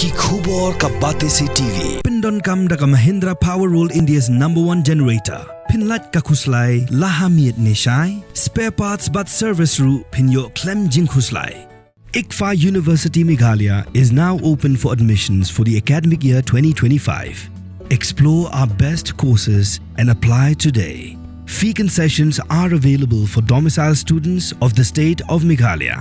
Ki khubor ka bate se TV. Pindon kam da ka Mahindra Power Roll India's #1 generator. Pinlat ka khuslai lahamiet neshai. Spare parts but service ru pinyo klem jing khuslai. ICFA University Meghalaya is now open for admissions for the academic year 2025. Explore our best courses and apply today. Fee concessions are available for domicile students of the state of Meghalaya.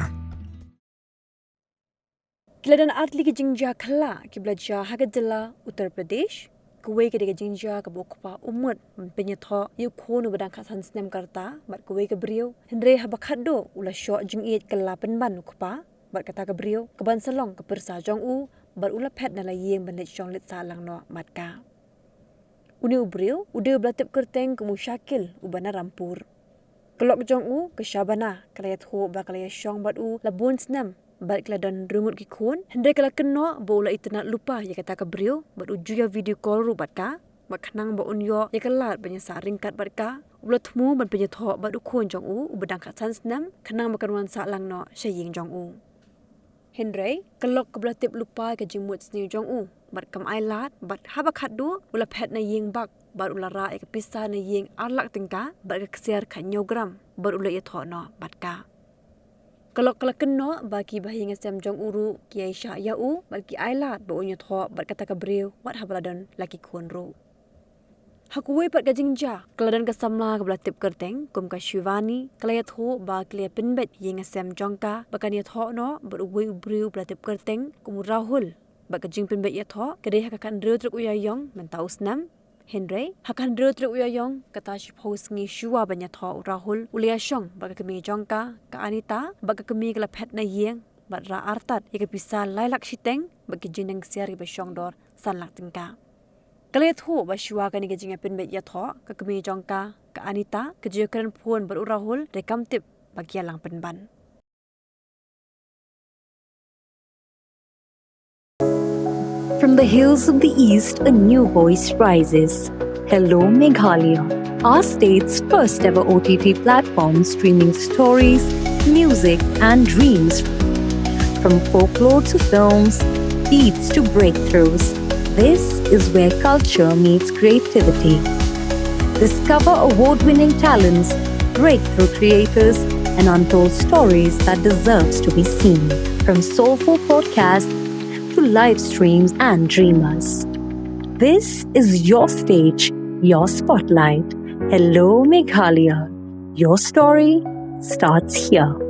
Kiladan atli ke Jingieid khla ki belajar hagadilla Uttar Pradesh kuwe ke Jingieid ke bokpa umut Pynïathoh yu Khun badang khasan snem karta bat kuwe ke brio hendre habakado ula Shoh Jingieid kala Pynban ukpa bat kata ke brio ke ban salong ke persa jong u bat ula phet na la yeng bandit jong lit salang no matka uni ubrio ude blatep kerteng ke musyakil ubana rampur kelok jong u ke Shabana Kmie ba kalaya Shong bat u labun snem bat keladan rungut ki Khun hendre kala keno bola itna lupa ya kata ke brio bat ujuya video call ru bat ka bat khnang ba unyo ya kalat banya saringkat bat ka ulo thmu ban Pynïathoh bat u Khun jong u ubadang khatsan snam khnang makanwan sa lang no shaying jong u hendre kelok ke blatip lupa ke jimut sni jong u bat kam ai lat bat habakhat du ula phet na yeng bak bat ula ra ek pisa na yeng arlak tingka bat ke kesiar khanyogram bat ula ya tho no bat ka Kalau keno bagi bahi ngasem jong uru ki Aisyah ya u bagi ailat ba unyo tho bat kata ka brio wat habladon laki Khun ru Hakwe pat ka Jingieid keladan ka samla ka blatip kerteng kum ka Shivani Pynïathoh ba klia Pynbat ye ngasem jongka ba kan ya tho no bat uwe brio blatip kerteng kum Rahul ba ka Jing Pynbat ya tho kede ha kan dro truk uyayong mentau snam Henry hakan dro truk uyayong kata shipos ngi Shua banya tho Rahul ulia Shong ba ka Kmie jongka ka Anita ba ka Kmie kala phet na yeng ba ra artat ye ka pisa lailak shiteng ba ki jineng siar ba Shong dor sanlak tingka Pynïathoh ba Shua ka ni ka Jingieid Pynbat ya tho ka Kmie jongka ka Anita ka jekran phun ba Rahul de kam tip ba kialang Pynban From the hills of the east, a new voice rises. Hello Meghalaya, our state's first ever OTT platform streaming stories, music and dreams. From folklore to films, beats to breakthroughs, this is where culture meets creativity. Discover award-winning talents, breakthrough creators, and untold stories that deserves to be seen. From soulful podcasts to live streams and dreamers. This is your stage, your spotlight. Hello Meghalaya. Your story starts here.